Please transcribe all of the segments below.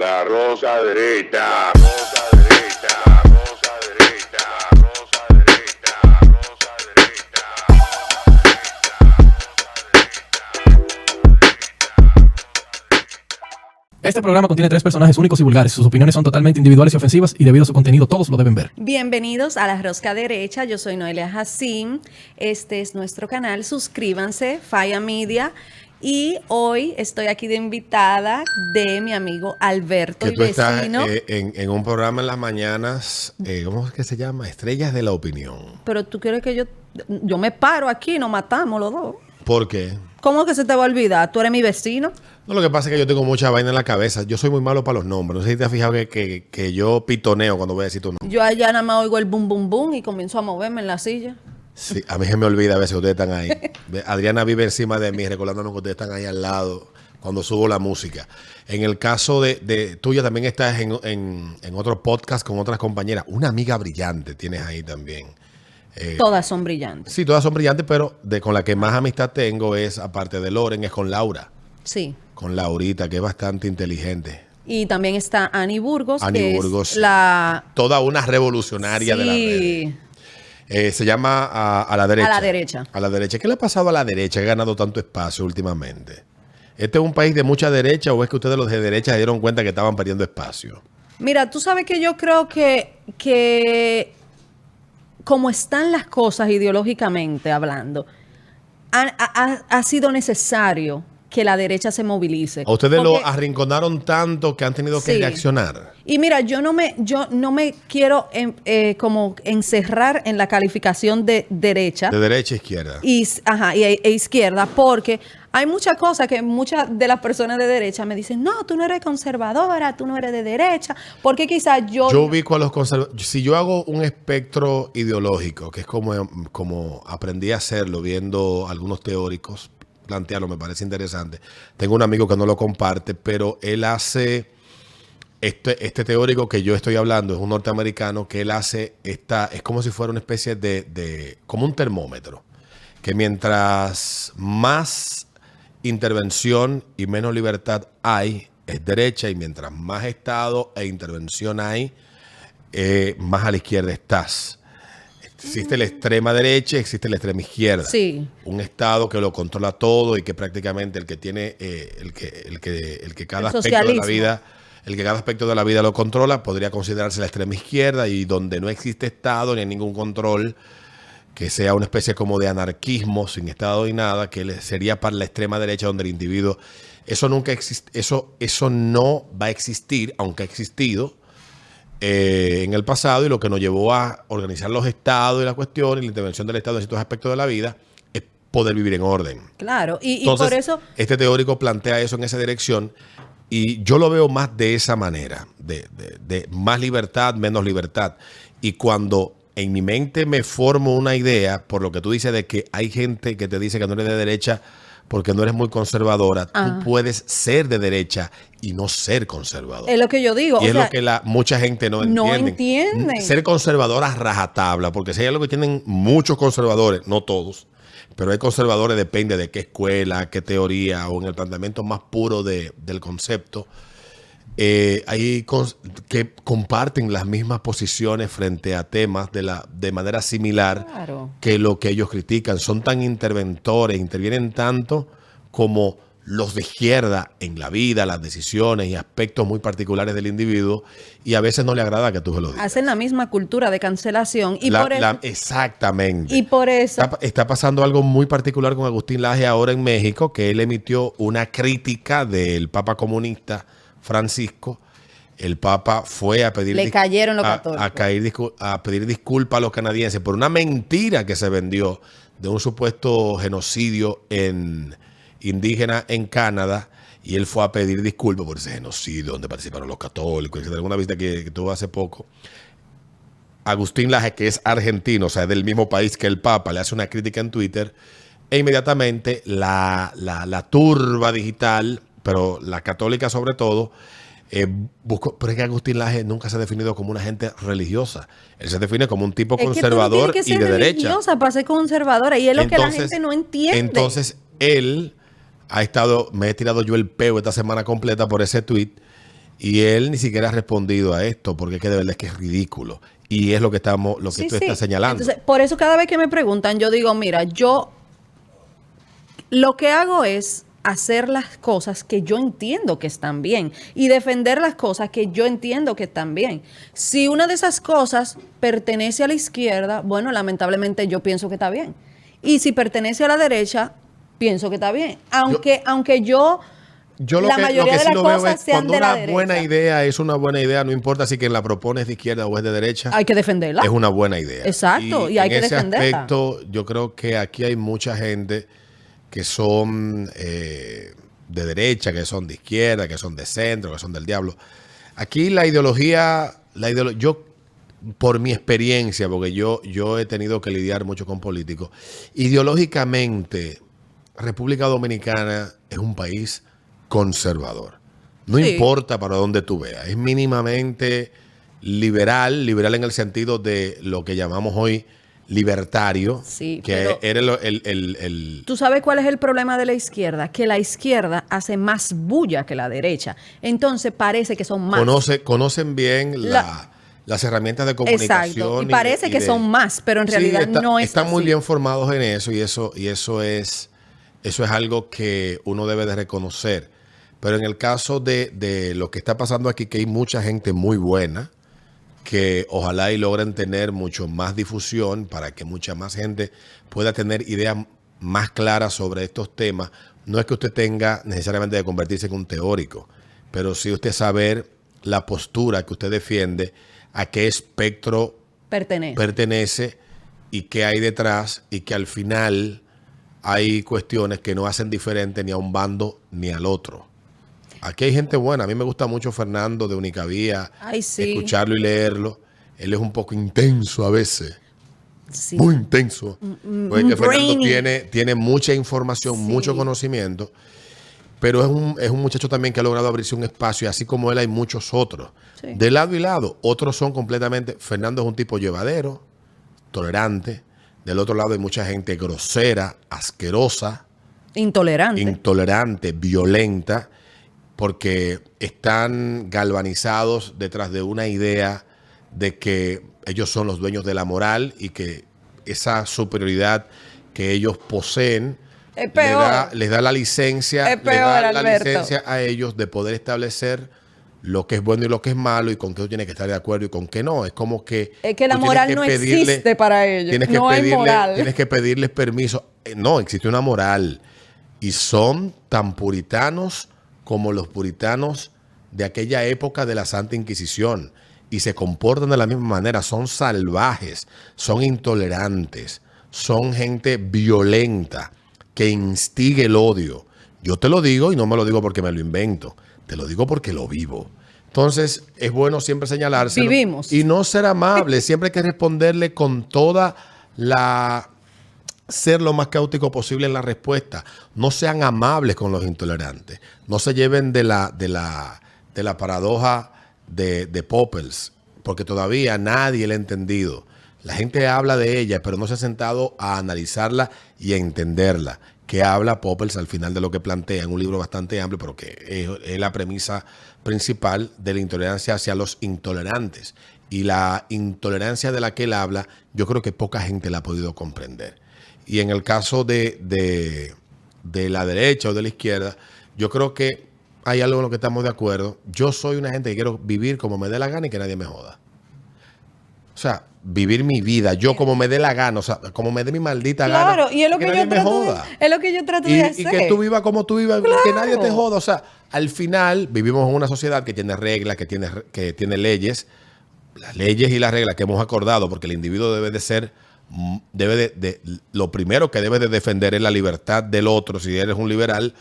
La rosa derecha. Rosa derecha. Rosa derecha. Rosa derecha. Rosa derecha. Este programa contiene 3 personajes únicos y vulgares. Sus opiniones son totalmente individuales y ofensivas y debido a su contenido todos lo deben ver. Bienvenidos a La Rosca Derecha. Yo soy Noelia Jacín. Este es nuestro canal. Suscríbanse, Faya Media. Y hoy estoy aquí de invitada de mi amigo Alberto, que y tú estás vecino. en un programa en las mañanas, ¿cómo es que se llama? Estrellas de la Opinión. Pero tú quieres que yo me paro aquí y nos matamos los dos. ¿Por qué? ¿Cómo que se te va a olvidar? ¿Tú eres mi vecino? No, lo que pasa es que yo tengo mucha vaina en la cabeza. Yo soy muy malo para los nombres. No sé si te has fijado que yo pitoneo cuando voy a decir tu nombre. Yo allá nada más oigo el bum bum bum y comienzo a moverme en la silla. Sí, a mí se me olvida a veces que ustedes están ahí. Adriana vive encima de mí recordándome que ustedes están ahí al lado cuando subo la música. En el caso de tuya también estás en otro podcast con otras compañeras. Una amiga brillante tienes ahí también. Todas son brillantes. Sí, todas son brillantes, pero con la que más amistad tengo es, aparte de Loren, es con Laura. Sí. Con Laurita, que es bastante inteligente. Y también está Ani Burgos, Ani que Burgos, es la... toda una revolucionaria de la red. Se llama a la derecha. A la derecha. A la derecha. ¿Qué le ha pasado a la derecha? Que ha ganado tanto espacio últimamente. ¿Este es un país de mucha derecha o es que ustedes los de derecha se dieron cuenta que estaban perdiendo espacio? Mira, tú sabes que yo creo que como están las cosas ideológicamente hablando, ha sido necesario que la derecha se movilice. ¿A ustedes Porque, lo arrinconaron tanto que han tenido que sí, reaccionar? Y mira, yo no me quiero como encerrar en la calificación de derecha. De derecha a izquierda. E izquierda, porque hay muchas cosas que muchas de las personas de derecha me dicen, no, tú no eres conservadora, tú no eres de derecha, porque quizás yo ubico a los conservadores. Si yo hago un espectro ideológico, que es como aprendí a hacerlo viendo algunos teóricos plantearlo, me parece interesante. Tengo un amigo que no lo comparte, pero él hace este teórico que yo estoy hablando, es un norteamericano que él hace es como si fuera una especie de como un termómetro, que mientras más intervención y menos libertad hay, es derecha, y mientras más Estado e intervención hay, más a la izquierda estás. Existe la extrema derecha, existe la extrema izquierda. Sí. Un Estado que lo controla todo y que prácticamente el que tiene el que cada El aspecto de la socialismo. vida, el que cada aspecto de la vida lo controla, podría considerarse la extrema izquierda, y donde no existe Estado ni hay ningún control, que sea una especie como de anarquismo sin Estado ni nada, que sería para la extrema derecha, donde el individuo, eso nunca existe, eso no va a existir, aunque ha existido en el pasado, y lo que nos llevó a organizar los estados y la cuestión y la intervención del Estado en ciertos aspectos de la vida es poder vivir en orden. Claro, y Entonces, por eso este teórico plantea eso en esa dirección, y yo lo veo más de esa manera, de más libertad, menos libertad. Y cuando en mi mente me formo una idea, por lo que tú dices de que hay gente que te dice que no eres de derecha porque no eres muy conservadora, tú puedes ser de derecha y no ser conservador. es lo que yo digo. Y o es sea, lo que mucha gente no entiende. Ser conservadora a rajatabla, porque si hay algo que tienen muchos conservadores, no todos, pero hay conservadores, depende de qué escuela, qué teoría, o en el planteamiento más puro del concepto. Hay que comparten las mismas posiciones frente a temas de manera similar, claro, que lo que ellos critican. Son tan interventores, intervienen tanto como los de izquierda en la vida, las decisiones y aspectos muy particulares del individuo, y a veces no le agrada que tú se lo digas. hacen la misma cultura de cancelación. Y por eso, Exactamente. y por eso Está pasando algo muy particular con Agustín Laje ahora en México, que él emitió una crítica del Papa comunista Francisco. El Papa fue a pedir le cayeron los católicos. a pedir disculpas a los canadienses por una mentira que se vendió de un supuesto genocidio indígena en Canadá, y él fue a pedir disculpas por ese genocidio donde participaron los católicos, etc. Alguna visita que tuvo hace poco. Agustín Laje, que es argentino, o sea, del mismo país que el Papa, le hace una crítica en Twitter, e inmediatamente la turba digital, pero la católica sobre todo, pero es que Agustín Laje nunca se ha definido como una gente religiosa. Él se define como un tipo conservador que y de derecha. religiosa para ser conservadora, y es lo que la gente no entiende. Entonces, él ha estado, me he tirado yo el peo esta semana completa por ese tweet, Y él ni siquiera ha respondido a esto, porque es que de verdad es que es ridículo. Y es lo que Sí, tú sí. estás señalando. Entonces, por eso cada vez que me preguntan, yo digo, mira, yo lo que hago es hacer las cosas que yo entiendo que están bien y defender las cosas que yo entiendo que están bien. Si una de esas cosas pertenece a la izquierda, bueno, lamentablemente yo pienso que está bien. Y si pertenece a la derecha, pienso que está bien. Aunque yo Lo la que mayoría de sí las lo veo cosas es sean cuando de la una buena derecha. idea es una buena idea, no importa si quien la propone es de izquierda o es de derecha, Hay que defenderla. es una buena idea. Exacto, y hay que en ese defenderla. aspecto, yo creo que aquí hay mucha gente que son de derecha, que son de izquierda, que son de centro, que son del diablo. Aquí yo, por mi experiencia, porque yo he tenido que lidiar mucho con políticos, ideológicamente, República Dominicana es un país conservador. No Sí. importa para dónde tú veas. Es mínimamente liberal en el sentido de lo que llamamos hoy libertario, Sí, que pero- era el ¿Tú sabes cuál es el problema de la izquierda? Que la izquierda hace más bulla que la derecha. Entonces parece que son más. conocen bien las herramientas de comunicación. Exacto. Y parece que son más, pero en realidad no es están muy así. bien formados en eso y eso es algo que uno debe de reconocer. Pero en el caso de lo que está pasando aquí, que hay mucha gente muy buena, que ojalá y logren tener mucho más difusión para que mucha más gente pueda tener ideas más claras sobre estos temas. No es que usted tenga necesariamente de convertirse en un teórico, pero sí usted saber la postura que usted defiende, a qué espectro pertenece y qué hay detrás, y que al final hay cuestiones que no hacen diferente ni a un bando ni al otro. Aquí hay gente buena. A mí me gusta mucho Fernando de Unicavía. Ay, sí. Escucharlo y leerlo. Él es un poco intenso a veces. Sí. Muy intenso. Porque Fernando brainy. tiene mucha información, Sí. mucho conocimiento. Pero es un muchacho también que ha logrado abrirse un espacio. Así como él hay muchos otros. Sí. De lado y lado. Otros son completamente... Fernando es un tipo llevadero, tolerante. Del otro lado hay mucha gente grosera, asquerosa, Intolerante. intolerante, violenta, porque están galvanizados detrás de una idea de que ellos son los dueños de la moral y que esa superioridad que ellos poseen Es peor. les da la licencia, Es peor, Alberto. a ellos de poder establecer lo que es bueno y lo que es malo y con qué tú tienes que estar de acuerdo y con qué no. Es como que... Es que la tú tienes moral que no pedirle- existe para ellos. Tienes que No hay pedirle, moral. Tienes que pedirles permiso. No, existe una moral. Y son tan puritanos como los puritanos de aquella época de la Santa Inquisición. Y se comportan de la misma manera. Son salvajes, son intolerantes, son gente violenta que instiga el odio. Yo te lo digo y no me lo digo porque me lo invento. Te lo digo porque lo vivo. Entonces, es bueno siempre señalarse. Vivimos. Y no ser amable. Siempre hay que responderle con toda la... Ser lo más caótico posible en la respuesta. No sean amables con los intolerantes. No se lleven de la paradoja de Poppels, porque todavía nadie la ha entendido. La gente habla de ella, pero no se ha sentado a analizarla y a entenderla. Que habla Poppels al final de lo que plantea en un libro bastante amplio, pero que es la premisa principal de la intolerancia hacia los intolerantes. Y la intolerancia de la que él habla, yo creo que poca gente la ha podido comprender. Y en el caso de la derecha o de la izquierda, yo creo que hay algo en lo que estamos de acuerdo. Yo soy una gente que quiero vivir como me dé la gana y que nadie me joda. O sea, vivir mi vida, yo como me dé la gana, o sea, como me dé mi maldita gana. Claro, y es lo que nadie yo me trato joda. es lo que yo trato de hacer. Y que tú vivas como tú vivas, Claro. que nadie te joda. O sea, al final vivimos en una sociedad que tiene reglas, que tiene leyes. Las leyes y las reglas que hemos acordado, porque el individuo debe de ser, lo primero que debe de defender es la libertad del otro. Si eres un liberal,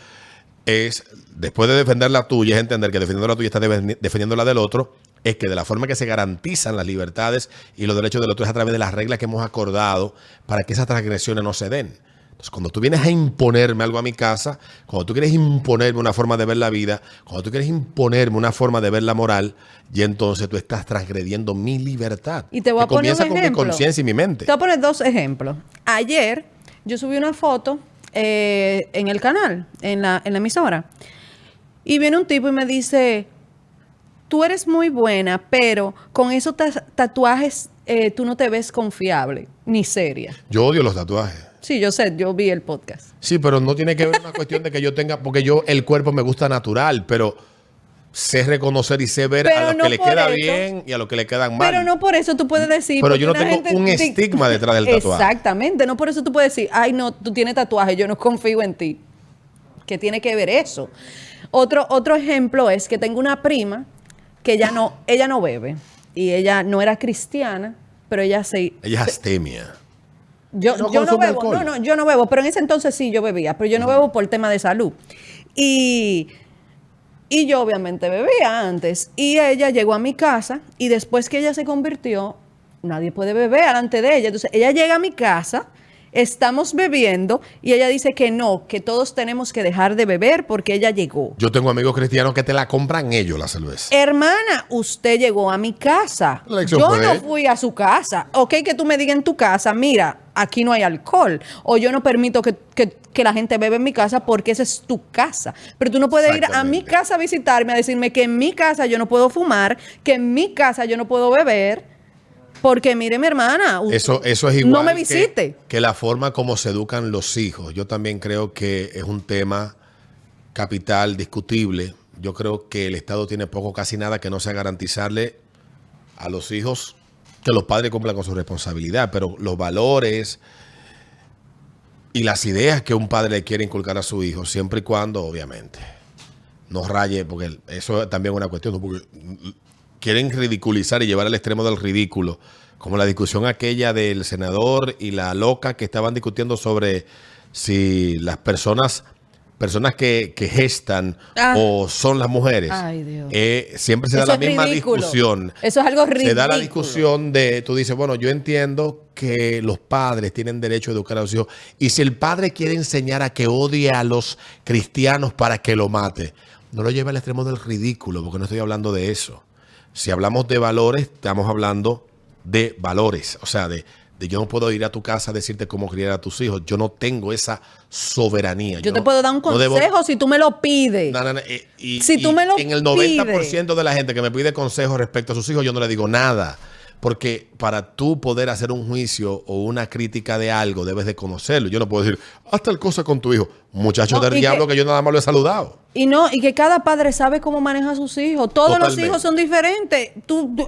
es, después de defender la tuya, es entender que defendiendo la tuya estás defendiendo la del otro. Es que de la forma que se garantizan las libertades y los derechos del otro es a través de las reglas que hemos acordado para que esas transgresiones no se den. Entonces, cuando tú vienes a imponerme algo a mi casa, cuando tú quieres imponerme una forma de ver la vida, cuando tú quieres imponerme una forma de ver la moral, y entonces tú estás transgrediendo mi libertad. Y te voy a que poner un comienza con mi ejemplo. conciencia y mi mente. Te voy a poner dos ejemplos. Ayer yo subí una foto en el canal, en la emisora, y viene un tipo y me dice, tú eres muy buena, pero con esos tatuajes tú no te ves confiable ni seria. Yo odio los tatuajes. Sí, yo sé, yo vi el podcast. Sí, pero no tiene que ver una cuestión de que yo tenga, porque yo el cuerpo me gusta natural, pero sé reconocer y sé ver Pero a lo no que le por queda eso. bien y a lo que le quedan mal. Pero no por eso tú puedes decir. Pero porque yo no una tengo gente un estigma detrás del tatuaje. Exactamente, no por eso tú puedes decir, ay, no, tú tienes tatuaje, yo no confío en ti. ¿Qué tiene que ver eso? Otro ejemplo es que tengo una prima que ella no bebe y ella no era cristiana, pero ella Ella es astemia. yo ¿No no consume bebo, alcohol? no, yo no bebo, pero en ese entonces sí yo bebía, pero yo no bebo por tema de salud. Y yo obviamente bebía antes. Y ella llegó a mi casa y después que ella se convirtió, nadie puede beber delante de ella. Entonces ella llega a mi casa, estamos bebiendo y ella dice que no, que todos tenemos que dejar de beber porque ella llegó. Yo tengo amigos cristianos que te la compran ellos la cerveza. Hermana, usted llegó a mi casa. La elección Yo fue de no ella. fui a su casa. Ok, que tú me digas en tu casa, mira, aquí no hay alcohol. O yo no permito que la gente bebe en mi casa porque esa es tu casa. Pero tú no puedes ir a mi Exactamente. casa a visitarme a decirme que en mi casa yo no puedo fumar, que en mi casa yo no puedo beber. Porque mire, mi hermana, Eso es igual no me visite. que la forma como se educan los hijos. Yo también creo que es un tema capital discutible. Yo creo que el Estado tiene poco, casi nada que no sea garantizarle a los hijos que los padres cumplan con su responsabilidad, pero los valores y las ideas que un padre le quiere inculcar a su hijo, siempre y cuando, obviamente, no raye, porque eso es también una cuestión, ¿no? Porque quieren ridiculizar y llevar al extremo del ridículo, como la discusión aquella del senador y la loca que estaban discutiendo sobre si las personas que gestan o son las mujeres. Ay, Dios. Siempre se da Eso la es misma ridículo. discusión. Eso es algo Se da la ridículo. discusión de, tú dices, bueno, yo entiendo que los padres tienen derecho a educar a los hijos. Y si el padre quiere enseñar a que odie a los cristianos para que lo mate, no lo lleve al extremo del ridículo, porque no estoy hablando de eso. Si hablamos de valores, estamos hablando de valores. O sea, de yo no puedo ir a tu casa a decirte cómo criar a tus hijos. Yo no tengo esa soberanía. Yo te no- puedo dar un no debo- consejo si tú me lo pides. No, Si tú me lo en el 90% de la gente que me pide consejos respecto a sus hijos, yo no le digo nada. Porque para tú poder hacer un juicio o una crítica de algo, debes de conocerlo. Yo no puedo decir, haz tal cosa con tu hijo. Muchacho No, del y diablo que- que yo nada más lo he saludado. Y que cada padre sabe cómo maneja a sus hijos. Todos Totalmente. los hijos son diferentes.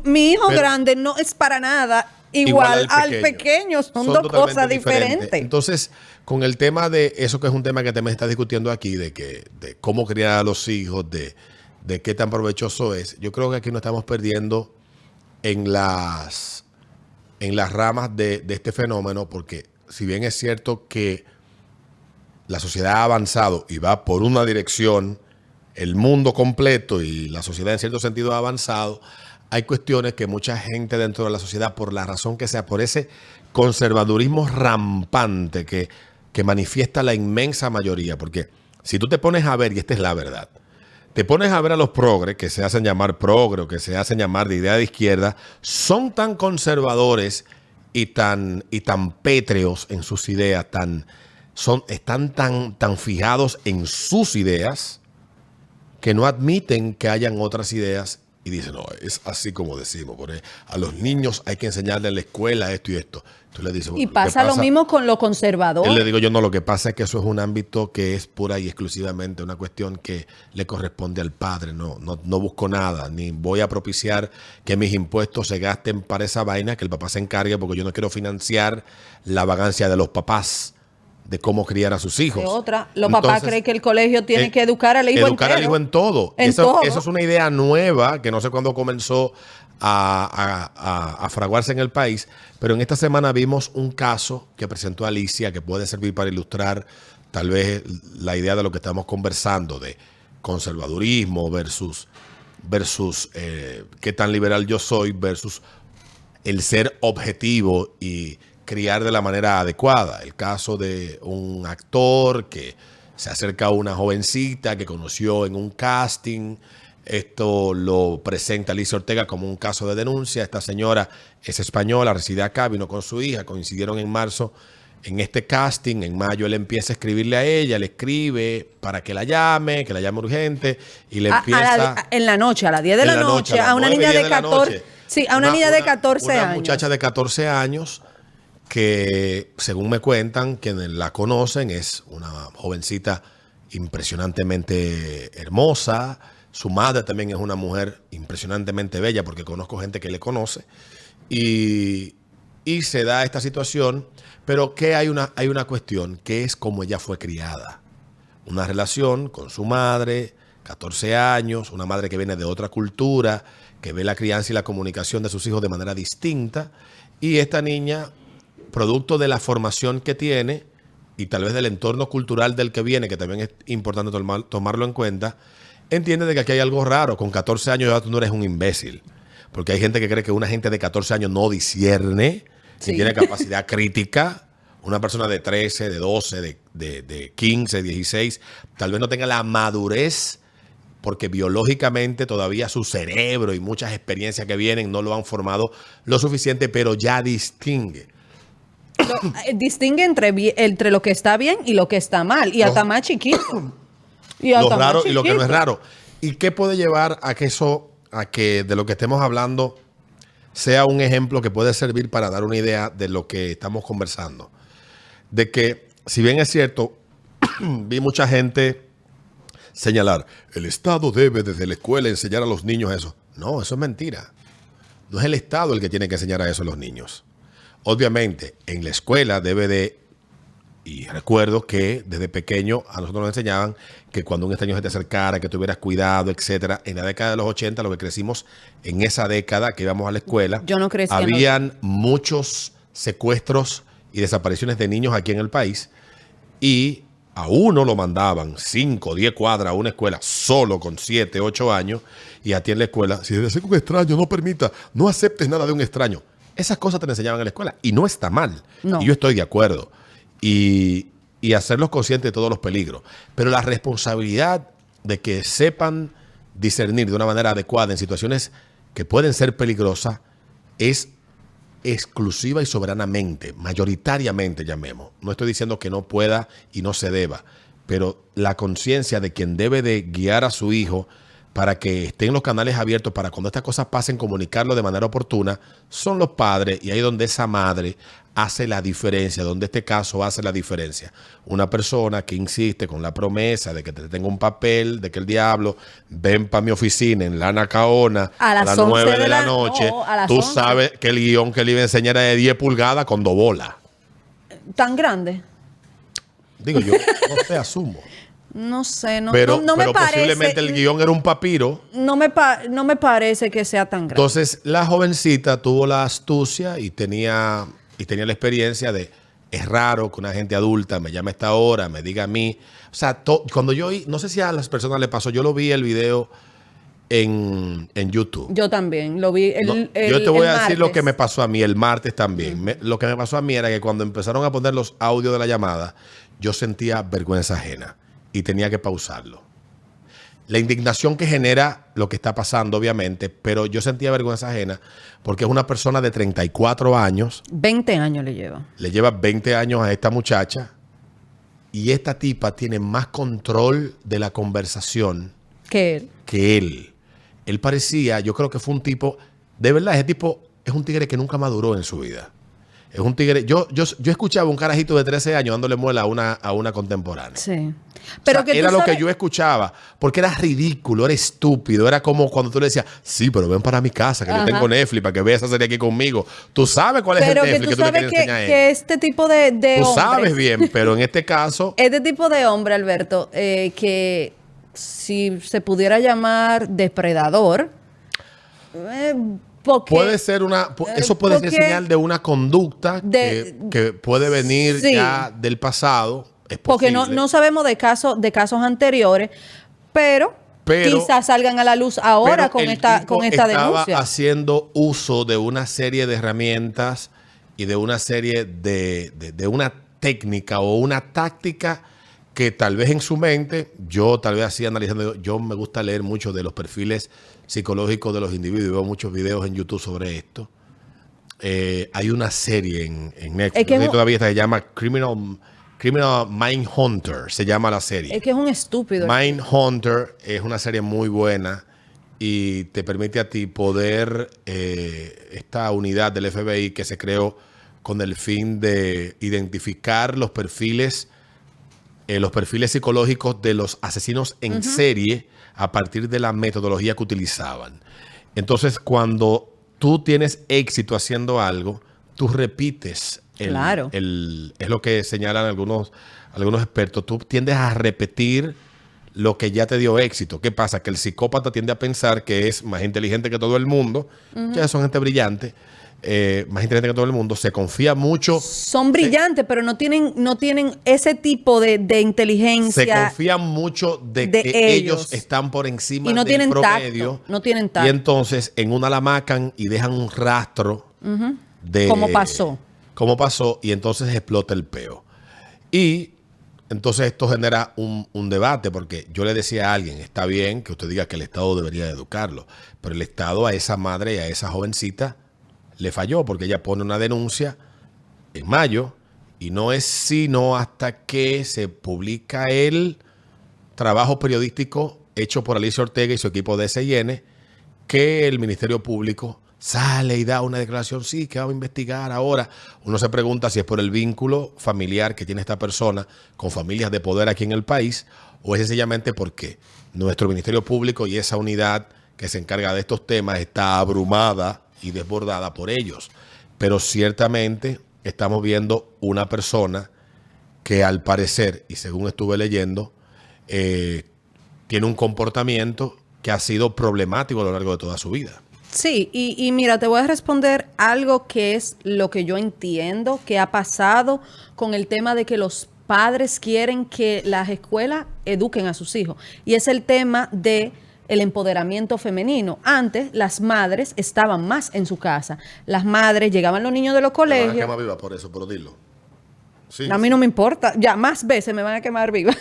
Mi hijo Pero- grande no es para nada igual al pequeño. Son dos totalmente cosas diferentes. Entonces, con el tema de eso, que es un tema que también está discutiendo aquí, de cómo criar a los hijos, de qué tan provechoso es, yo creo que aquí nos estamos perdiendo en las ramas de este fenómeno, porque si bien es cierto que la sociedad ha avanzado y va por una dirección, el mundo completo y la sociedad en cierto sentido ha avanzado, hay cuestiones que mucha gente dentro de la sociedad, por la razón que sea, por ese conservadurismo rampante que manifiesta la inmensa mayoría, porque si tú te pones a ver, y esta es la verdad, te pones a ver a los progres, que se hacen llamar progre o que se hacen llamar de idea de izquierda, son tan conservadores y tan pétreos en sus ideas, están tan fijados en sus ideas que no admiten que hayan otras ideas y dicen, no, es así como decimos, porque a los niños hay que enseñarle en la escuela esto y esto. Tú le dices, Y bueno, ¿qué pasa lo mismo con lo conservador. Él le digo yo, no, lo que pasa es que eso es un ámbito que es pura y exclusivamente una cuestión que le corresponde al padre. No busco nada, ni voy a propiciar que mis impuestos se gasten para esa vaina, que el papá se encargue, porque yo no quiero financiar la vagancia de los papás de cómo criar a sus hijos. De otra, los papás creen que el colegio tiene que educar al hijo educar al entero. hijo en todo. En todo. Eso es una idea nueva que no sé cuándo comenzó a fraguarse en el país, pero en esta semana vimos un caso que presentó Alicia que puede servir para ilustrar tal vez la idea de lo que estamos conversando, de conservadurismo versus qué tan liberal yo soy versus el ser objetivo y criar de la manera adecuada. El caso de un actor que se acerca a una jovencita que conoció en un casting. Esto lo presenta Alicia Ortega como un caso de denuncia. Esta señora es española, reside acá, vino con su hija, coincidieron en marzo En este casting, en mayo, él empieza a escribirle a ella, le escribe para que la llame urgente, y le empieza... en la noche, a las 10 de la noche, a una niña de 14... Sí, a una niña de 14 años. Una muchacha de 14 años que, según me cuentan, quienes la conocen, es una jovencita impresionantemente hermosa. Su madre también es una mujer impresionantemente bella, porque conozco gente que le conoce. Y se da esta situación, pero que hay una cuestión, que es cómo ella fue criada. Una relación con su madre, 14 años, una madre que viene de otra cultura, que ve la crianza y la comunicación de sus hijos de manera distinta. Y esta niña, producto de la formación que tiene y tal vez del entorno cultural del que viene, que también es importante tomarlo en cuenta, entiende de que aquí hay algo raro. Con 14 años ya tú no eres un imbécil. Porque hay gente que cree que una gente de 14 años no discierne, que tiene capacidad crítica. Una persona de 13, de 12, de 15, 16, tal vez no tenga la madurez, porque biológicamente todavía su cerebro y muchas experiencias que vienen no lo han formado lo suficiente, pero ya distingue. Distingue entre lo que está bien y lo que está mal. Y hasta más chiquito. Lo raro y lo que no es raro. ¿Y qué puede llevar a que eso, a que de lo que estemos hablando sea un ejemplo que puede servir para dar una idea de lo que estamos conversando? De que, si bien es cierto, vi mucha gente señalar, el Estado debe desde la escuela enseñar a los niños eso. No, eso es mentira. No es el Estado el que tiene que enseñar a eso a los niños. Obviamente, en la escuela debe de, y recuerdo que desde pequeño a nosotros nos enseñaban que cuando un extraño se te acercara, que tuvieras cuidado, etcétera. En la década de los 80, lo que crecimos en esa década que íbamos a la escuela, yo no crecí, habían muchos secuestros y desapariciones de niños aquí en el país, y a uno lo mandaban 5, 10 cuadras a una escuela solo con 7, 8 años, y a ti en la escuela, si te acerca un extraño, no aceptes nada de un extraño. Esas cosas te enseñaban en la escuela y no está mal. No. Y yo estoy de acuerdo. Y hacerlos conscientes de todos los peligros. Pero la responsabilidad de que sepan discernir de una manera adecuada en situaciones que pueden ser peligrosas es exclusiva y soberanamente, mayoritariamente, llamemos. No estoy diciendo que no pueda y no se deba, pero la conciencia de quien debe de guiar a su hijo para que estén los canales abiertos para cuando estas cosas pasen, comunicarlo de manera oportuna, son los padres, y ahí donde esa madre hace la diferencia, donde este caso hace la diferencia. Una persona que insiste con la promesa de que te tenga un papel, de que el diablo, ven para mi oficina en la Nacaona a las 9 de la noche, tú 11. sabes que el guión que le iba a enseñar era de 10 pulgadas con 2 bolas. ¿Tan grande? Digo yo, no sé, asumo. No sé, no pero me parece. Posiblemente el guión era un papiro. No me parece que sea tan grande. Entonces, la jovencita tuvo la astucia y tenía la experiencia de, es raro que una gente adulta me llame a esta hora, me diga a mí. O sea, cuando yo oí, no sé si a las personas le pasó, yo lo vi el video en YouTube. Yo también lo vi yo te voy a decir lo martes. que me pasó a mí el martes también. Lo que me pasó a mí era que cuando empezaron a poner los audios de la llamada, yo sentía vergüenza ajena y tenía que pausarlo. La indignación que genera lo que está pasando, obviamente, pero yo sentía vergüenza ajena porque es una persona de 34 años. 20 años le lleva. Le lleva 20 años a esta muchacha, y esta tipa tiene más control de la conversación que él. Él parecía, yo creo que fue un tipo, de verdad, ese tipo es un tigre que nunca maduró en su vida. Es un tigre. Yo escuchaba un carajito de 13 años dándole muela a una contemporánea. Sí. Pero o sea, era lo que yo escuchaba, porque era ridículo, era estúpido. Era como cuando tú le decías, sí, pero ven para mi casa, que yo tengo Netflix, para que veas esa serie aquí conmigo. Tú sabes cuál es el Netflix que tú le quieres enseñar a él. Que este tipo de tú hombres, sabes bien, pero en este caso... Este tipo de hombre, Alberto, que si se pudiera llamar depredador, puede ser eso puede ser señal de una conducta que puede venir ya del pasado. Es porque no sabemos de casos anteriores, pero quizás salgan a la luz ahora con esta denuncia. Estaba haciendo uso de una serie de herramientas y de una serie de una técnica o una táctica que tal vez en su mente, yo tal vez así analizando, yo me gusta leer mucho de los perfiles psicológicos de los individuos, veo muchos videos en YouTube sobre esto. hay una serie en Netflix, Es que no sé si es un- todavía está, se llama Criminal Mindhunter, se llama la serie. Es que es un estúpido. Mindhunter es una serie muy buena y te permite a ti poder, esta unidad del FBI que se creó con el fin de identificar los perfiles psicológicos de los asesinos en serie a partir de la metodología que utilizaban. Entonces, cuando tú tienes éxito haciendo algo, tú repites. Claro. Es lo que señalan algunos expertos. Tú tiendes a repetir lo que ya te dio éxito. ¿Qué pasa? Que el psicópata tiende a pensar que es más inteligente que todo el mundo. Ya son gente brillante. Más inteligente que todo el mundo. Se confía mucho. Son brillantes, pero no tienen ese tipo de Se inteligencia. confían mucho de de que ellos. ellos están por encima Y no del tienen promedio. tacto. No tienen Y tacto. entonces en una la macan y dejan un rastro de Como pasó. Cómo pasó, y entonces explota el peo. Y entonces esto genera un debate, porque yo le decía a alguien, está bien que usted diga que el Estado debería de educarlo, pero el Estado a esa madre y a esa jovencita le falló, porque ella pone una denuncia en mayo y no es sino hasta que se publica el trabajo periodístico hecho por Alicia Ortega y su equipo de S&N, que el Ministerio Público sale y da una declaración, sí, que vamos a investigar ahora. Uno se pregunta si es por el vínculo familiar que tiene esta persona con familias de poder aquí en el país, o es sencillamente porque nuestro Ministerio Público y esa unidad que se encarga de estos temas está abrumada y desbordada por ellos. Pero ciertamente estamos viendo una persona que al parecer, y según estuve leyendo, tiene un comportamiento que ha sido problemático a lo largo de toda su vida. Sí, y mira, te voy a responder algo que es lo que yo entiendo que ha pasado con el tema de que los padres quieren que las escuelas eduquen a sus hijos. Y es el tema de el empoderamiento femenino. Antes, las madres estaban más en su casa. Las madres, llegaban los niños de los Me van a colegios. quemar viva por eso, pero dilo. Sí, A mí no me importa. Ya, más veces me van a quemar viva.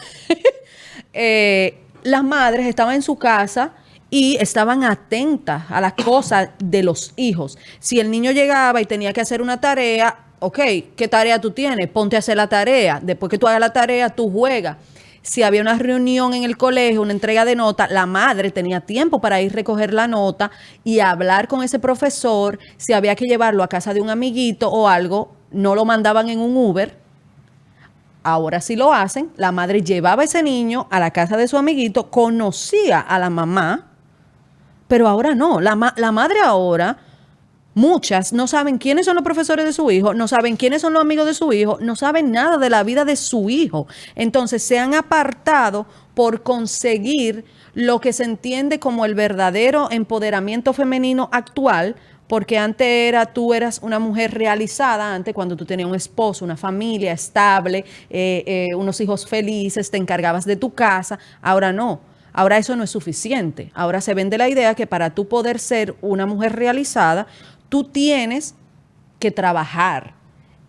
Las madres estaban en su casa y estaban atentas a las cosas de los hijos. Si el niño llegaba y tenía que hacer una tarea, ok, ¿qué tarea tú tienes? Ponte a hacer la tarea. Después que tú hagas la tarea, tú juegas. Si había una reunión en el colegio, una entrega de nota, la madre tenía tiempo para ir a recoger la nota y hablar con ese profesor. Si había que llevarlo a casa de un amiguito o algo, no lo mandaban en un Uber. Ahora sí lo hacen. La madre llevaba a ese niño a la casa de su amiguito, conocía a la mamá, pero ahora no. La madre ahora, muchas no saben quiénes son los profesores de su hijo, no saben quiénes son los amigos de su hijo, no saben nada de la vida de su hijo. Entonces se han apartado por conseguir lo que se entiende como el verdadero empoderamiento femenino actual, porque antes tú eras una mujer realizada, antes cuando tú tenías un esposo, una familia estable, unos hijos felices, te encargabas de tu casa. Ahora no. Ahora eso no es suficiente. Ahora se vende la idea que para tú poder ser una mujer realizada, tú tienes que trabajar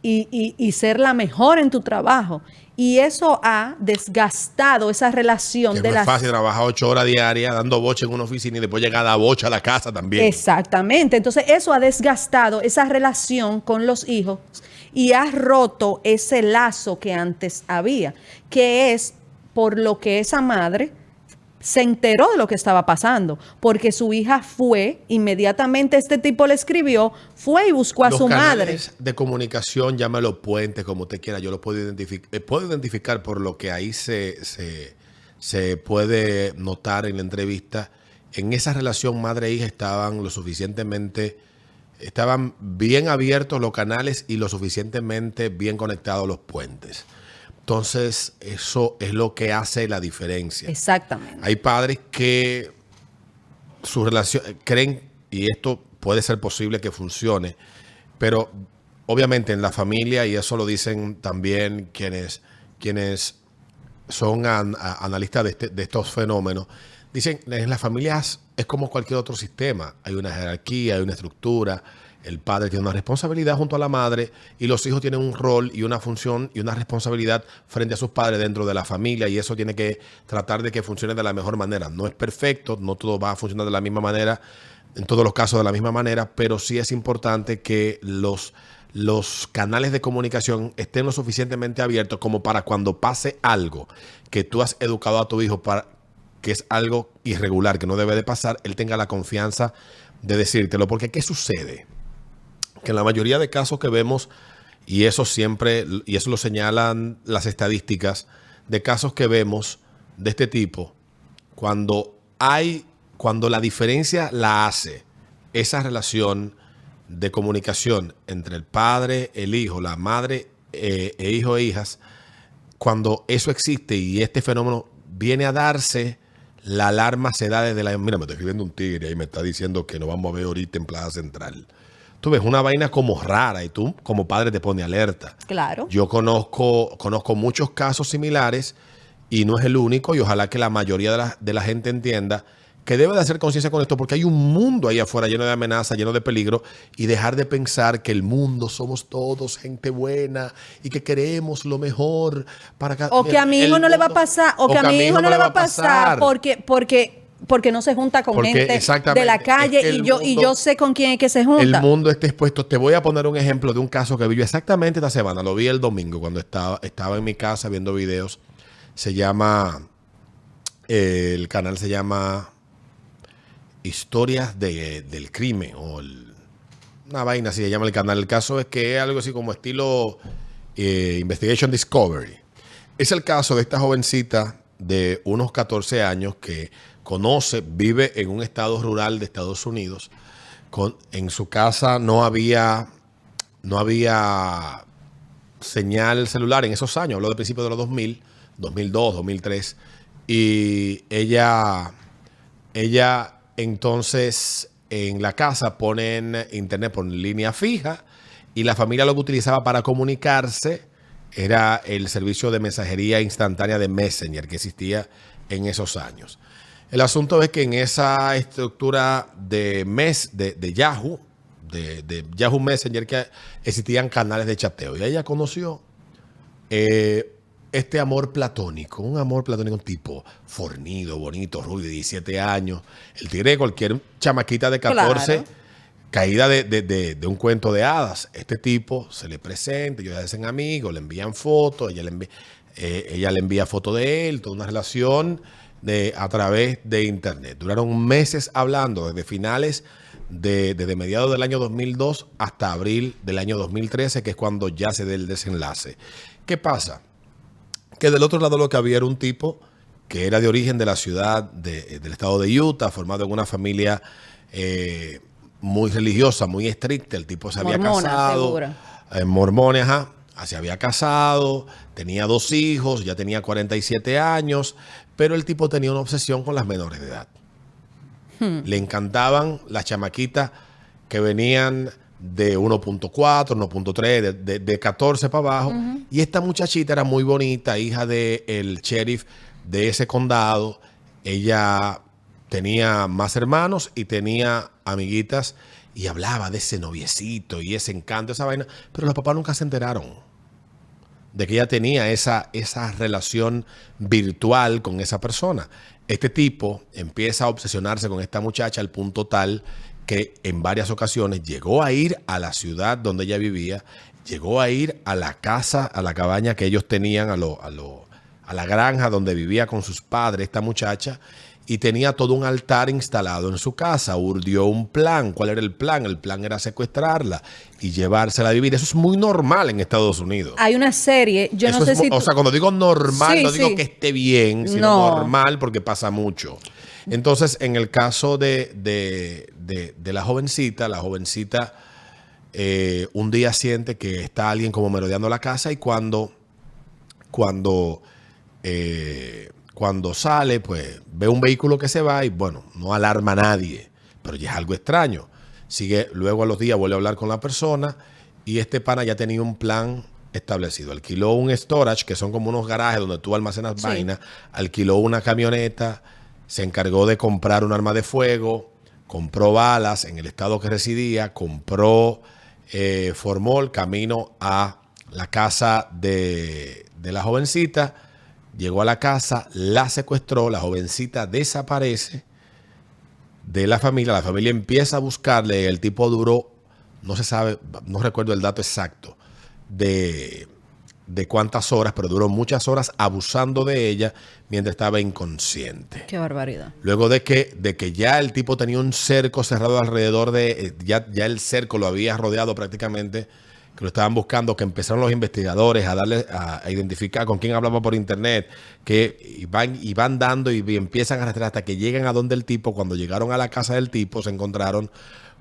y ser la mejor en tu trabajo. Y eso ha desgastado esa relación Que de no las... es fácil trabajar 8 horas diarias dando boche en una oficina y después llegar a dar boche a la casa también. Exactamente. Entonces eso ha desgastado esa relación con los hijos y ha roto ese lazo que antes había, que es por lo que esa madre se enteró de lo que estaba pasando, porque su hija fue, inmediatamente este tipo le escribió, fue y buscó a Los su madre. canales de comunicación, llámelo puentes, como usted quiera, yo lo puedo identificar por lo que ahí se puede notar en la entrevista. En esa relación madre-hija estaban bien abiertos los canales y lo suficientemente bien conectados los puentes. Entonces, eso es lo que hace la diferencia. Exactamente. Hay padres que su relación creen, y esto puede ser posible que funcione, pero obviamente en la familia, y eso lo dicen también quienes son analistas de estos fenómenos, dicen en las familias es como cualquier otro sistema. Hay una jerarquía, hay una estructura. El padre tiene una responsabilidad junto a la madre y los hijos tienen un rol y una función y una responsabilidad frente a sus padres dentro de la familia, y eso tiene que tratar de que funcione de la mejor manera. No es perfecto, no todo va a funcionar de la misma manera en todos los casos de la misma manera, pero sí es importante que los canales de comunicación estén lo suficientemente abiertos como para cuando pase algo que tú has educado a tu hijo para que es algo irregular, que no debe de pasar, él tenga la confianza de decírtelo. Porque ¿qué sucede? Que en la mayoría de casos que vemos, y eso lo señalan las estadísticas, de casos que vemos de este tipo, cuando la diferencia la hace esa relación de comunicación entre el padre, el hijo, la madre e hijo e hijas, cuando eso existe y este fenómeno viene a darse, la alarma se da desde la... Mira, me está escribiendo un tigre y me está diciendo que nos vamos a ver ahorita en Plaza Central. Tú ves una vaina como rara y tú como padre te pone alerta. Claro. Yo conozco muchos casos similares y no es el único, y ojalá que la mayoría de la gente entienda que debe de hacer conciencia con esto, porque hay un mundo ahí afuera lleno de amenazas, lleno de peligro, y dejar de pensar que el mundo somos todos gente buena y que queremos lo mejor para cada... O que a mi hijo no le va a pasar, o que a mi hijo no le va a pasar porque no se junta con gente de la calle, y yo sé con quién es que se junta. El mundo está expuesto. Te voy a poner un ejemplo de un caso que viví exactamente esta semana. Lo vi el domingo cuando estaba en mi casa viendo videos. El canal se llama Historias del Crimen, una vaina así se llama el canal. El caso es que es algo así como estilo Investigation Discovery. Es el caso de esta jovencita de unos 14 años que vive en un estado rural de Estados Unidos. En su casa no había señal celular en esos años. Hablo de principios de los 2000, 2002, 2003. Y ella entonces en la casa ponen internet por línea fija, y la familia lo que utilizaba para comunicarse era el servicio de mensajería instantánea de Messenger que existía en esos años. El asunto es que en esa estructura de Yahoo, de Yahoo Messenger, que existían canales de chateo, y ella conoció este amor platónico, un tipo fornido, bonito, rubio, de 17 años. El tigre de cualquier chamaquita de 14, claro, caída de un cuento de hadas. Este tipo se le presenta, ellos se hacen amigos, le envían fotos, ella le envía fotos de él, toda una relación a través de internet. Duraron meses hablando, desde mediados del año 2002 hasta abril del año 2013, que es cuando ya se da el desenlace. ¿Qué pasa? Que del otro lado lo que había era un tipo que era de origen de la ciudad del estado de Utah, formado en una familia muy religiosa, muy estricta. El tipo se había casado. Mormones, ajá. Se había casado, tenía 2 hijos, ya tenía 47 años, pero el tipo tenía una obsesión con las menores de edad. Le encantaban las chamaquitas que venían de 1.4, 1.3, de 14 para abajo. Y esta muchachita era muy bonita, hija del sheriff de ese condado. Ella tenía más hermanos y tenía amiguitas y hablaba de ese noviecito y ese encanto, esa vaina. Pero los papás nunca se enteraron de que ella tenía esa relación virtual con esa persona. Este tipo empieza a obsesionarse con esta muchacha al punto tal que en varias ocasiones llegó a ir a la ciudad donde ella vivía, llegó a ir a la casa, a la cabaña que ellos tenían, a la granja donde vivía con sus padres esta muchacha, y tenía todo un altar instalado en su casa. Urdió un plan. ¿Cuál era el plan? El plan era secuestrarla y llevársela a vivir. Eso es muy normal en Estados Unidos. Hay una serie, yo no sé si... O sea, cuando digo normal, no digo que esté bien, sino normal, porque pasa mucho. Entonces, en el caso de la jovencita un día siente que está alguien como merodeando la casa, y cuando sale, pues ve un vehículo que se va y, bueno, no alarma a nadie, pero ya es algo extraño. Luego a los días vuelve a hablar con la persona, y este pana ya tenía un plan establecido. Alquiló un storage, que son como unos garajes donde tú almacenas vainas. Alquiló una camioneta, se encargó de comprar un arma de fuego, compró balas en el estado que residía, formó el camino a la casa de la jovencita. Llegó a la casa, la secuestró, la jovencita desaparece. de la familia empieza a buscarle, el tipo duró, no se sabe, no recuerdo el dato exacto de cuántas horas, pero duró muchas horas abusando de ella mientras estaba inconsciente. Qué barbaridad. Luego de que ya el tipo tenía un cerco cerrado alrededor de, ya el cerco lo había rodeado prácticamente, que lo estaban buscando, que empezaron los investigadores a identificar con quién hablaba por internet, que van dando y empiezan a rastrear hasta que llegan a donde el tipo. Cuando llegaron a la casa del tipo, se encontraron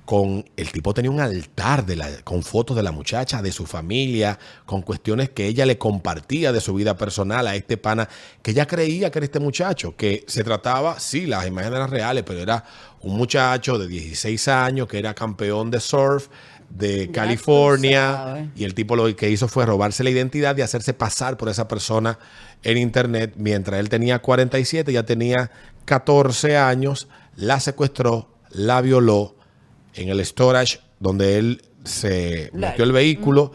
con, el tipo tenía un altar con fotos de la muchacha, de su familia, con cuestiones que ella le compartía de su vida personal a este pana, que ella creía que era este muchacho, que se trataba, sí, las imágenes eran reales, pero era un muchacho de 16 años que era campeón de surf de California, y el tipo lo que hizo fue robarse la identidad y hacerse pasar por esa persona en internet. Mientras él tenía 47, ya tenía 14 años, la secuestró, la violó en el storage donde él se metió el vehículo,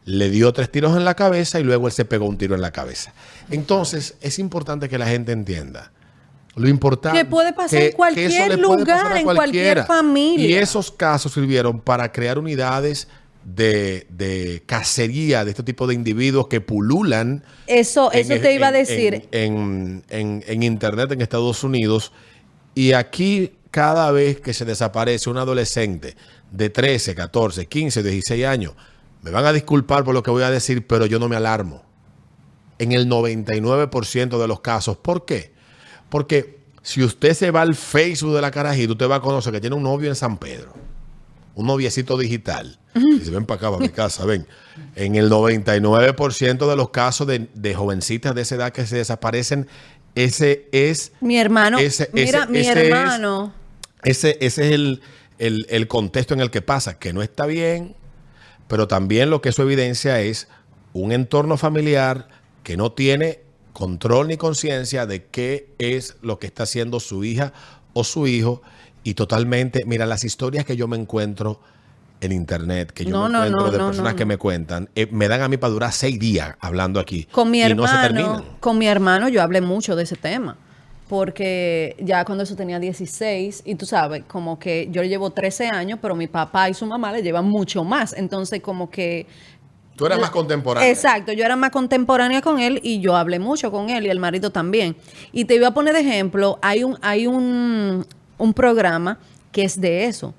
le dio 3 tiros en la cabeza y luego él se pegó un tiro en la cabeza. Entonces, es importante que la gente entienda lo importante que puede pasar en cualquier lugar, en cualquier familia. Y esos casos sirvieron para crear unidades de cacería de este tipo de individuos que pululan. Eso te iba a decir. En internet en Estados Unidos. Y aquí, cada vez que se desaparece un adolescente de 13, 14, 15, 16 años, me van a disculpar por lo que voy a decir, pero yo no me alarmo. En el 99% de los casos. ¿Por qué? Porque si usted se va al Facebook de la carajita, usted va a conocer que tiene un novio en San Pedro. Un noviecito digital. Y se ven para acá, para mi casa, ven. En el 99% de los casos de jovencitas de esa edad que se desaparecen, ese es... Mi hermano, mi hermano. Ese es el contexto en el que pasa, que no está bien, pero también lo que eso evidencia es un entorno familiar que no tiene control ni conciencia de qué es lo que está haciendo su hija o su hijo, y totalmente, mira, las historias que yo me encuentro en internet, que yo me encuentro de personas que me cuentan, me dan a mí para durar 6 días hablando aquí. Con mi hermano, no se terminan. Con mi hermano yo hablé mucho de ese tema, porque ya cuando eso tenía 16, y tú sabes, como que yo le llevo 13 años, pero mi papá y su mamá le llevan mucho más, entonces como que... Tú eras más contemporánea. Exacto, yo era más contemporánea con él y yo hablé mucho con él y el marido también. Y te iba a poner de ejemplo, hay un programa que es de eso,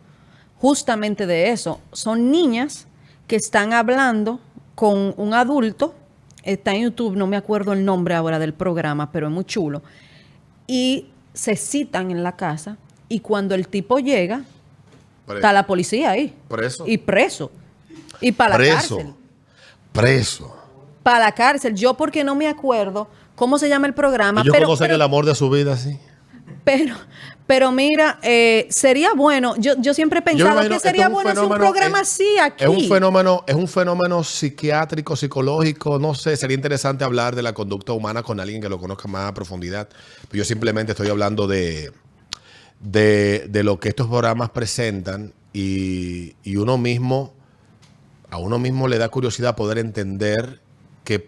justamente de eso. Son niñas que están hablando con un adulto, está en YouTube, no me acuerdo el nombre ahora del programa, pero es muy chulo. Y se citan en la casa y cuando el tipo llega, está la policía ahí. Preso. Y preso. Y para la cárcel. Preso. Para la cárcel. Yo porque no me acuerdo cómo se llama el programa. Ellos conocen el amor de su vida, sí. Pero mira, sería bueno. Yo siempre he pensado que sería bueno hacer un programa así aquí. Es un fenómeno psiquiátrico, psicológico. No sé, sería interesante hablar de la conducta humana con alguien que lo conozca más a profundidad. Yo simplemente estoy hablando de lo que estos programas presentan y a uno mismo le da curiosidad poder entender qué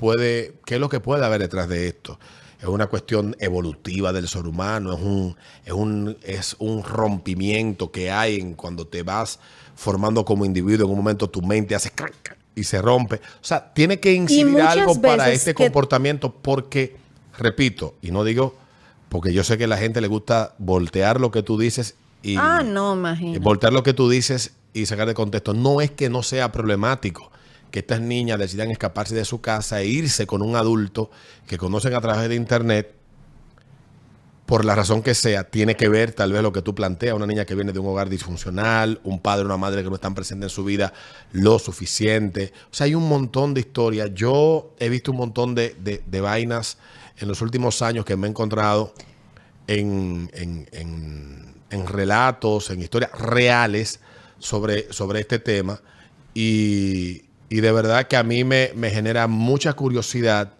es lo que puede haber detrás de esto. Es una cuestión evolutiva del ser humano, es un rompimiento que hay cuando te vas formando como individuo. En un momento tu mente hace crack y se rompe. O sea, tiene que incidir algo para este comportamiento porque, repito, y no digo, porque yo sé que a la gente le gusta voltear lo que tú dices y... no, imagínate. Voltear lo que tú dices y sacar de contexto. No es que no sea problemático que estas niñas decidan escaparse de su casa e irse con un adulto que conocen a través de internet, por la razón que sea. Tiene que ver tal vez lo que tú planteas, una niña que viene de un hogar disfuncional, un padre o una madre que no están presentes en su vida lo suficiente. O sea, hay un montón de historias. Yo he visto un montón de vainas en los últimos años que me he encontrado en relatos, en historias reales sobre este tema, y de verdad que a mí me genera mucha curiosidad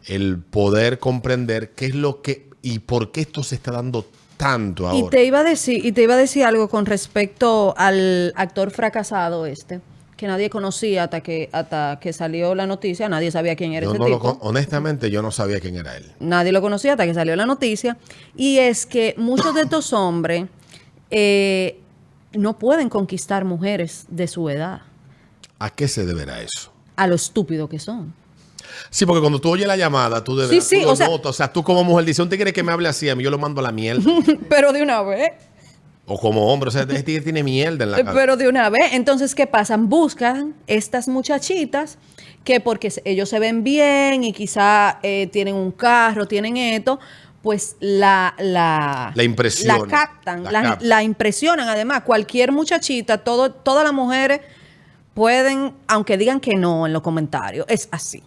el poder comprender qué es lo que y por qué esto se está dando tanto ahora. Y te iba a decir algo con respecto al actor fracasado que nadie conocía hasta que salió la noticia. Nadie sabía quién era ese tipo. Honestamente, yo no sabía quién era él. Nadie lo conocía hasta que salió la noticia. Y es que muchos de estos hombres no pueden conquistar mujeres de su edad, ¿A qué se deberá eso? a lo estúpido que son. Sí, porque cuando tú oyes la llamada, tú debes, Sí, tú lo o sea- notas. O sea, tú como mujer dices, un tigre que me hable así, a mí yo lo mando a la mierda. Pero de una vez. O como hombre, o sea, este tigre tiene mierda en la cabeza. Pero de una vez. Entonces, ¿qué pasa? Buscan estas muchachitas que porque ellos se ven bien y quizá tienen un carro, tienen esto, pues la impresionan. La captan, La la, captan. la impresionan. Además, cualquier muchachita, todas las mujeres pueden, aunque digan que no en los comentarios, es así.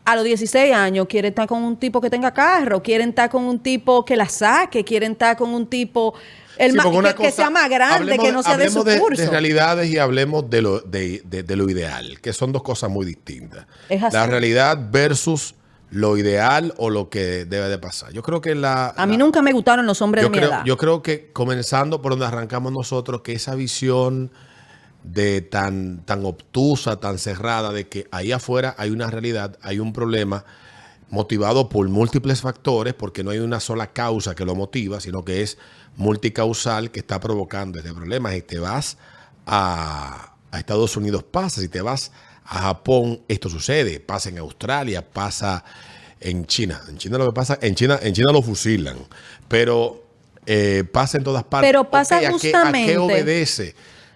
A los 16 años quieren estar con un tipo que tenga carro, quieren estar con un tipo que la saque, quieren estar con un tipo Sí, porque una que sea más grande, que no sea de su hablemos curso. de realidades y hablemos de lo ideal, que son dos cosas muy distintas. Es así. La realidad versus lo ideal o lo que debe de pasar. Yo creo que A mí nunca me gustaron los hombres de mi edad. yo creo que comenzando por donde arrancamos nosotros, que esa visión de tan obtusa, tan cerrada, de que ahí afuera hay una realidad, hay un problema motivado por múltiples factores, porque no hay una sola causa que lo motiva, sino que es multicausal que está provocando este problema. Si te vas a Estados Unidos pasa, si te vas a Japón esto sucede, pasa en Australia, pasa en China. En China lo que pasa, en China lo fusilan, pero pasa en todas partes. Pero pasa Ok, ¿a justamente. qué obedece?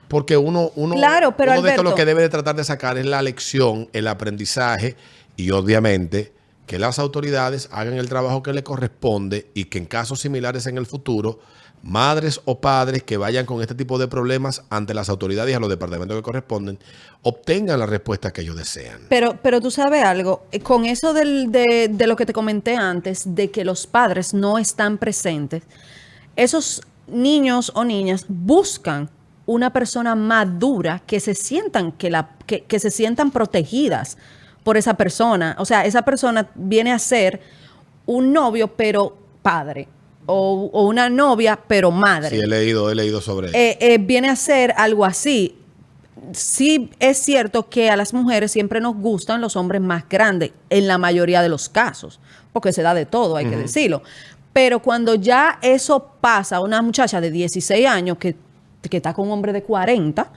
Porque uno Claro, pero de esto lo Alberto, que debe de tratar de sacar es la lección, el aprendizaje y obviamente que las autoridades hagan el trabajo que le corresponde y que en casos similares en el futuro, madres o padres que vayan con este tipo de problemas ante las autoridades y a los departamentos que corresponden, obtengan la respuesta que ellos desean. Pero tú sabes algo, con eso de lo que te comenté antes, de que los padres no están presentes, esos niños o niñas buscan una persona madura que se sientan, que se sientan protegidas por esa persona. O sea, esa persona viene a ser un novio, pero padre. O una novia, pero madre. Sí, he leído sobre eso. Viene a ser algo así. Sí, es cierto que a las mujeres siempre nos gustan los hombres más grandes, en la mayoría de los casos, porque se da de todo, hay que decirlo. Pero cuando ya eso pasa a una muchacha de 16 años que está con un hombre de 40,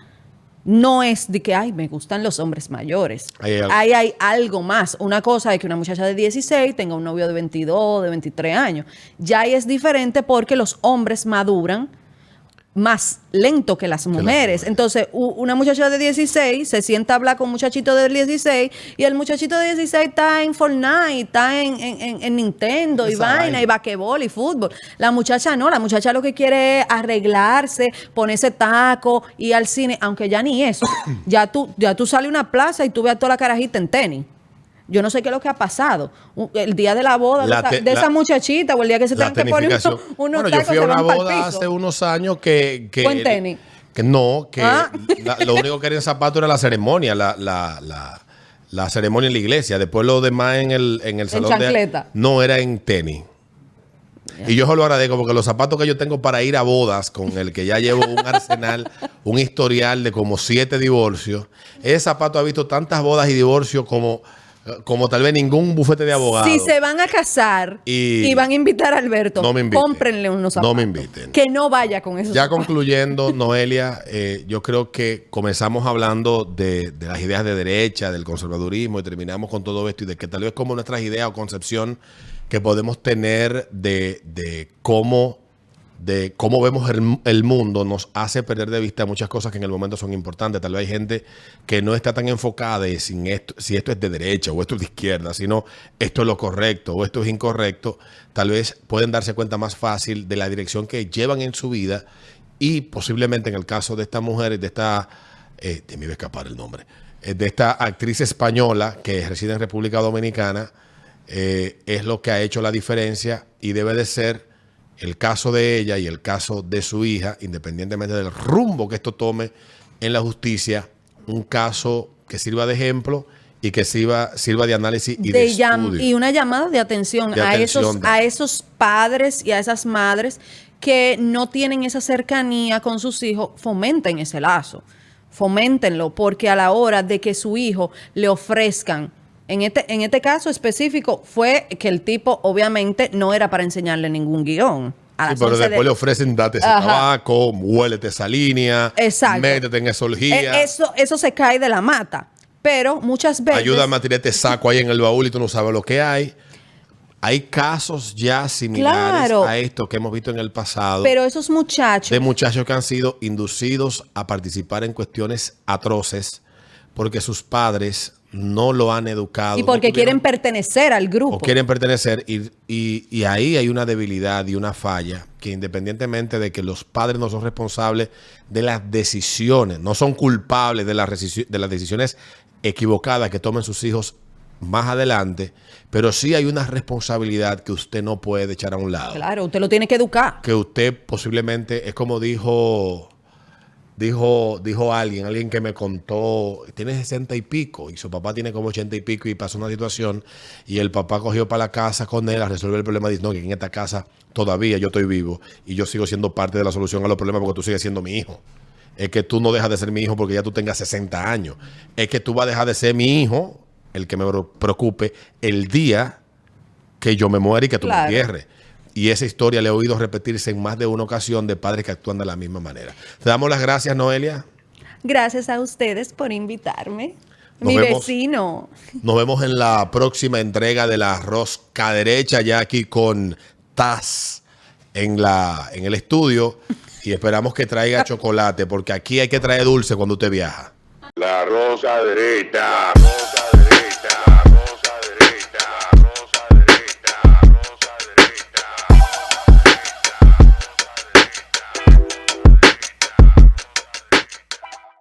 no es de que, ay, me gustan los hombres mayores. Ahí hay algo más. Una cosa es que una muchacha de 16 tenga un novio de 22, de 23 años. Ya ahí es diferente porque los hombres maduran más lento que las mujeres. Entonces, una muchacha de 16 se sienta a hablar con un muchachito de 16 y el muchachito de 16 está en Fortnite, está en Nintendo y vaina y basquetbol y fútbol. La muchacha no, la muchacha lo que quiere es arreglarse, ponerse taco, ir al cine, aunque ya ni eso. Ya tú sales a una plaza y tú ves a toda la carajita en tenis. Yo no sé qué es lo que ha pasado. El día de la boda de esa muchachita o el día que se tengan que poner unos Bueno, yo tacos fui a se una van pa'l boda piso. hace unos años que ¿Fue en tenis? Lo único que era en zapato era la ceremonia, la ceremonia en la iglesia. Después lo demás en el salón chancleta. no era en tenis. Y yo se lo agradezco porque los zapatos que yo tengo para ir a bodas, con el que ya llevo un arsenal, un historial de como 7 divorcios, ese zapato ha visto tantas bodas y divorcios como tal vez ningún bufete de abogados. Si se van a casar y van a invitar a Alberto, no me inviten. cómprenle unos zapatos. No me inviten. Que no vaya con esos Ya zapatos. concluyendo, Noelia, yo creo que comenzamos hablando de las ideas de derecha, del conservadurismo, y terminamos con todo esto y de que tal vez como nuestras ideas o concepción que podemos tener de cómo vemos el mundo nos hace perder de vista muchas cosas que en el momento son importantes. Tal vez hay gente que no está tan enfocada de si esto es de derecha o esto es de izquierda, sino esto es lo correcto o esto es incorrecto. Tal vez pueden darse cuenta más fácil de la dirección que llevan en su vida y posiblemente en el caso de esta mujer, de esta, me iba a escapar el nombre, de esta actriz española que reside en República Dominicana, es lo que ha hecho la diferencia y debe de ser el caso de ella y el caso de su hija, independientemente del rumbo que esto tome en la justicia, un caso que sirva de ejemplo y que sirva de análisis y de estudio. Y una llamada de atención, a esos padres y a esas madres que no tienen esa cercanía con sus hijos. Fomenten ese lazo, foméntenlo, porque a la hora de que su hijo le ofrezcan, en este caso específico fue que el tipo obviamente no era para enseñarle ningún guión. A Sí, las pero 11 después le ofrecen date ese Ajá. tabaco, huélete esa línea, Exacto. métete en esa orgía, Eso se cae de la mata. Pero muchas veces... ayúdame a tirar este saco ahí en el baúl y tú no sabes lo que hay. Hay casos ya similares Claro. a esto que hemos visto en el pasado. Pero esos muchachos... De muchachos que han sido inducidos a participar en cuestiones atroces porque sus padres no lo han educado. y porque no quieren tuvieron- pertenecer al grupo. o quieren pertenecer y ahí hay una debilidad y una falla que independientemente de que los padres no son responsables de las decisiones, no son culpables de de las decisiones equivocadas que tomen sus hijos más adelante, pero sí hay una responsabilidad que usted no puede echar a un lado. Claro, usted lo tiene que educar. Que usted posiblemente, es como dijo alguien que me contó, tiene 60 y pico y su papá tiene como 80 y pico y pasó una situación y el papá cogió para la casa con él a resolver el problema. Dice, no, que en esta casa todavía yo estoy vivo y yo sigo siendo parte de la solución a los problemas porque tú sigues siendo mi hijo. Es que tú no dejas de ser mi hijo porque ya tú tengas 60 años. Es que tú vas a dejar de ser mi hijo, el que me preocupe, el día que yo me muera y que tú me Claro. entierres. Y esa historia le he oído repetirse en más de una ocasión de padres que actúan de la misma manera. Te damos las gracias, Noelia. Gracias a ustedes por invitarme. Nos Mi vemos. vecino. Nos vemos en la próxima entrega de la Rosca Derecha, ya aquí con Taz en el estudio. Y esperamos que traiga chocolate, porque aquí hay que traer dulce cuando usted viaja. La rosa derecha.